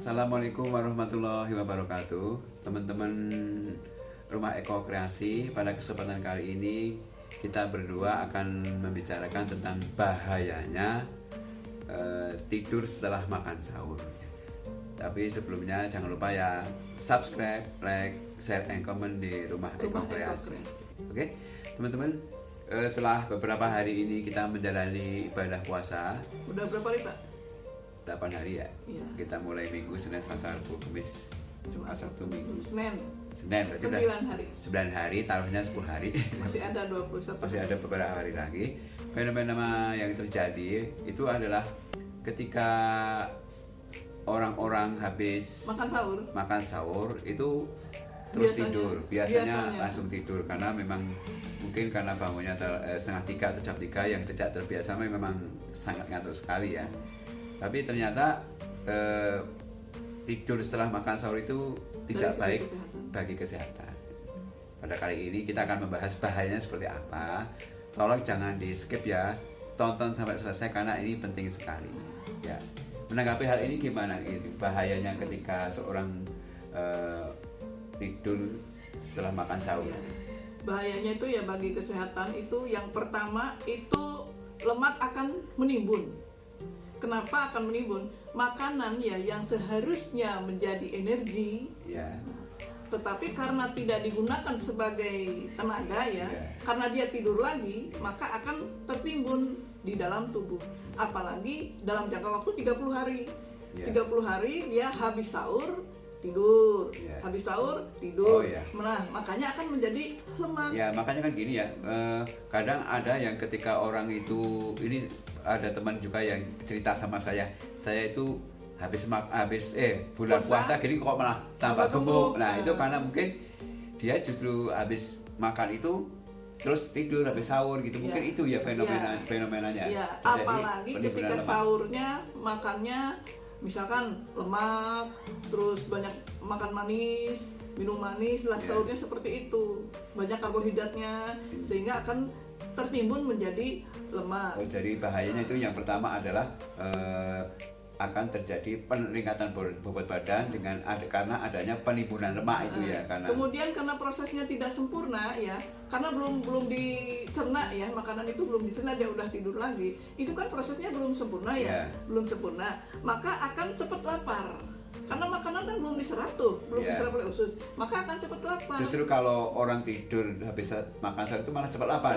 Assalamualaikum warahmatullahi wabarakatuh. Teman-teman Rumah Eko Kreasi, pada kesempatan kali ini kita berdua akan membicarakan tentang bahayanya tidur setelah makan sahur. Tapi sebelumnya jangan lupa ya subscribe, like, share, and comment di Rumah Eko Kreasi. Oke, teman-teman, setelah beberapa hari ini kita menjalani ibadah puasa. Udah berapa hari, Pak? 8 hari ya? Iya. Kita mulai Minggu, Senin, Selasa, Rabu, Kamis, Jumat, Sabtu, Minggu. Senin Berarti 9 hari. 9 hari, taruhnya 10 hari. Masih ada 21. Masih ada beberapa hari lagi. Fenomena yang terjadi itu adalah ketika orang-orang habis makan sahur itu terus tidur. Biasanya langsung tidur karena memang mungkin karena bangunnya setengah 3 atau jam 3 yang tidak terbiasa memang sangat ngantuk sekali ya. Tapi ternyata tidur setelah makan sahur itu tidak baik bagi kesehatan. Pada kali ini kita akan membahas bahayanya seperti apa. Tolong jangan di skip ya, tonton sampai selesai karena ini penting sekali. Ya, menanggapi hal ini gimana? Bahayanya ketika seorang tidur setelah makan sahur. Ya. Bahayanya itu ya bagi kesehatan itu yang pertama itu lemak akan menimbun. Kenapa akan menimbun? Makanan ya yang seharusnya menjadi energi, ya, tetapi karena tidak digunakan sebagai tenaga ya, karena dia tidur lagi, maka akan tertimbun di dalam tubuh. Apalagi dalam jangka waktu 30 hari. 30 hari dia habis sahur, tidur, habis sahur, tidur. Nah, makanya akan menjadi lemak. Ya, makanya kan gini ya, kadang ada yang ketika orang itu, ini ada teman juga yang cerita sama saya itu habis bulan puasa gini kok malah tambah gemuk. Nah, itu karena mungkin dia justru habis makan itu terus tidur habis sahur gitu. Mungkin itu ya fenomenanya. Ya, apalagi ketika sahurnya makannya misalkan lemak, terus banyak makan manis, minum manis, sahurnya seperti itu, banyak karbohidratnya, sehingga akan tertimbun menjadi lemak. Oh, jadi bahayanya itu yang pertama adalah akan terjadi peningkatan bobot badan karena adanya penimbunan lemak itu ya. Kemudian karena prosesnya tidak sempurna ya, karena belum dicerna ya, makanan itu belum dicerna, dia udah tidur lagi, itu kan prosesnya belum sempurna ya, belum sempurna, maka akan cepat lapar. Karena makanan kan belum diserap diserap oleh usus, maka akan cepat lapar. Justru kalau orang tidur habis makan sahur itu malah cepat lapar.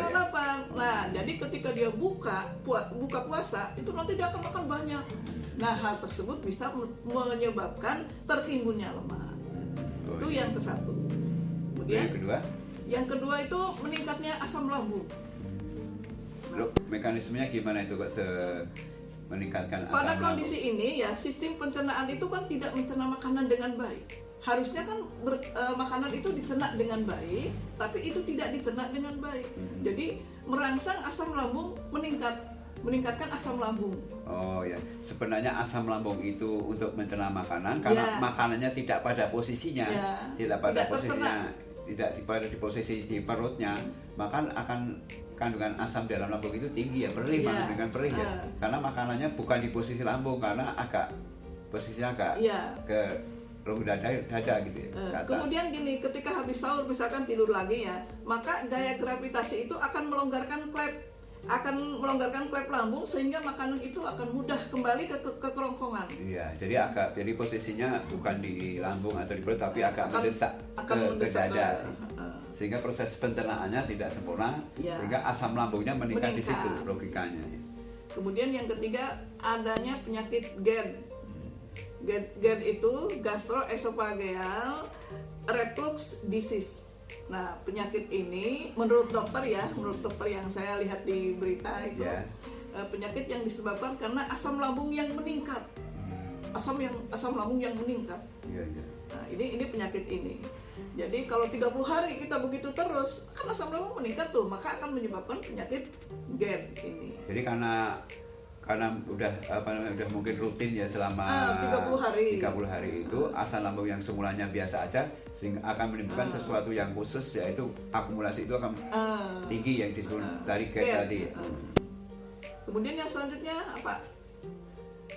Nah, jadi ketika dia buka puasa itu nanti dia akan makan banyak. Nah, hal tersebut bisa menyebabkan tertimbunnya lemak. Itu yang ke-1. Kemudian yang kedua itu meningkatnya asam lambung. Mekanismenya gimana itu kok meningkatkan asam lambung? Pada kondisi ini ya, sistem pencernaan itu kan tidak mencerna makanan dengan baik. Harusnya kan makanan itu dicerna dengan baik, tapi itu tidak dicerna dengan baik. Jadi merangsang asam lambung meningkatkan asam lambung. Oh ya, sebenarnya asam lambung itu untuk mencerna makanan karena makanannya tidak pada posisinya, tidak pada di posisi di perutnya, maka akan kandungan asam dalam lambung itu tinggi ya, perih, dengan perih ya. Karena makanannya bukan di posisi lambung, karena posisinya agak ke lubuk dada gitu ya. Kemudian gini, ketika habis sahur misalkan tidur lagi ya, maka gaya gravitasi itu akan melonggarkan klep lambung sehingga makanan itu akan mudah kembali ke kerongkongan. Iya, jadi posisinya bukan di lambung atau di perut, tapi agak mendesak ke dada. Sehingga proses pencernaannya tidak sempurna, sehingga asam lambungnya meningkat di situ logikanya. Kemudian yang ketiga adanya penyakit GERD. GERD itu gastroesophageal reflux disease. Nah, penyakit ini menurut dokter yang saya lihat di berita itu, penyakit yang disebabkan karena asam lambung yang meningkat. Asam lambung yang meningkat. Nah, ini penyakit ini. Jadi kalau 30 hari kita begitu terus, kan asam lambung meningkat tuh, maka akan menyebabkan penyakit GERD ini. Jadi karena udah mungkin rutin ya selama 30 hari itu, asam lambung yang semulanya biasa aja sehingga akan menimbulkan sesuatu yang khusus, yaitu akumulasi itu akan tinggi yang disebut dari GERD tadi. Kemudian yang selanjutnya apa?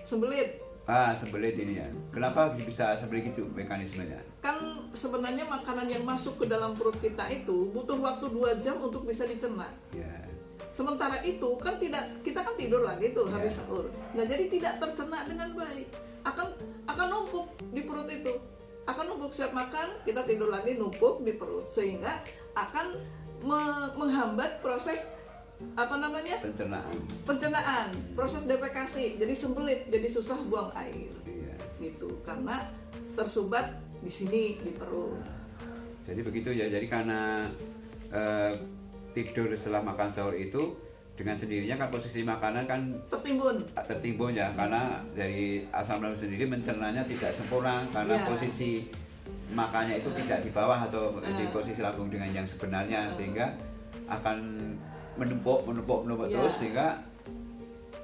Sembelit. Sembelit ini ya. Kenapa bisa sembelit itu mekanismenya? Kan sebenarnya makanan yang masuk ke dalam perut kita itu butuh waktu 2 jam untuk bisa dicerna. Ya. Sementara itu kan kita kan tidur lagi tuh habis sahur. Nah, jadi tidak tercerna dengan baik. Akan numpuk di perut itu. Akan numpuk, siap makan, kita tidur lagi numpuk di perut, sehingga akan menghambat proses pencernaan, proses defekasi, jadi sembelit, jadi susah buang air. Iya. Gitu, karena tersumbat di sini di perut. Jadi begitu ya. Jadi karena tidur setelah makan sahur itu dengan sendirinya kan posisi makanan kan tertimbun ya, karena dari asam lambung sendiri mencernanya tidak sempurna karena posisi makannya itu tidak di bawah atau di posisi lambung dengan yang sebenarnya, sehingga akan menumpuk terus, sehingga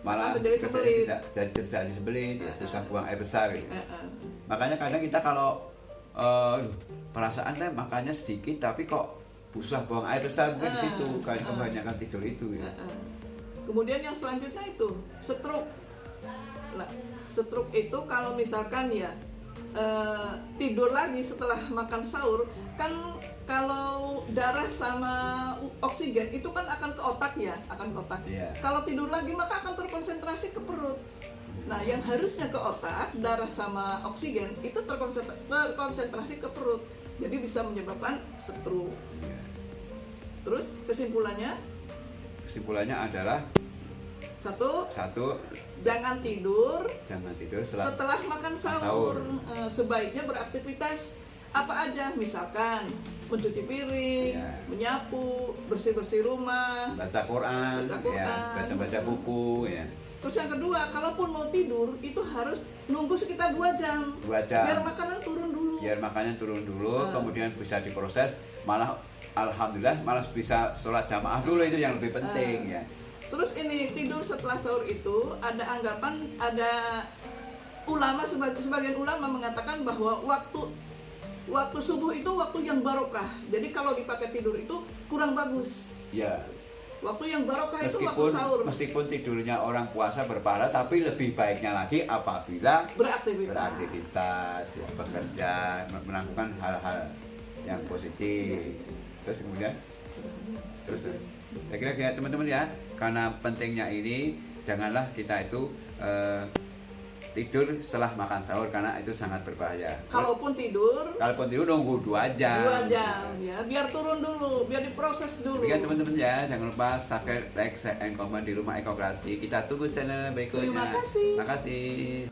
malah tidak terjadi sembelit, susah buang air besar gitu. Makanya kadang kita kalau perasaan makannya sedikit tapi kok susah buang air besar, di situ kan kebanyakan tidur itu ya. Kemudian yang selanjutnya itu stroke. Nah, stroke itu kalau misalkan ya tidur lagi setelah makan sahur, kan kalau darah sama oksigen itu kan akan ke otak ya, Kalau tidur lagi maka akan terkonsentrasi ke perut. Nah, yang harusnya ke otak, darah sama oksigen itu terkonsentrasi ke perut. Jadi bisa menyebabkan stroke. Terus kesimpulannya adalah satu, jangan tidur setelah makan sahur. Sebaiknya beraktivitas apa aja, misalkan mencuci piring, menyapu, bersih-bersih rumah, baca Quran. Baca buku ya. Terus yang kedua, kalaupun mau tidur itu harus nunggu sekitar 2 jam. Biar makanan turun dulu. Kemudian bisa diproses, alhamdulillah malah bisa sholat jamaah dulu, itu yang lebih penting ya. Terus ini tidur setelah sahur itu ada sebagian ulama mengatakan bahwa waktu subuh itu waktu yang barokah. Jadi kalau dipakai tidur itu kurang bagus. Ya. Waktu yang barokah itu waktu sahur. Meskipun tidurnya orang puasa berpahala, tapi lebih baiknya lagi apabila beraktivitas, ya, bekerja, melakukan hal-hal yang positif. Terus kemudian saya kira teman-teman ya, karena pentingnya ini, janganlah kita itu tidur setelah makan sahur, karena itu sangat berbahaya. Kalaupun tidur nunggu 2 jam. 2 jam ya, biar turun dulu, biar diproses dulu. Oke teman-teman ya, jangan lupa subscribe, like, share, and comment di Rumah Ekokrasi. Kita tunggu channel berikutnya. Terima kasih. Terima kasih.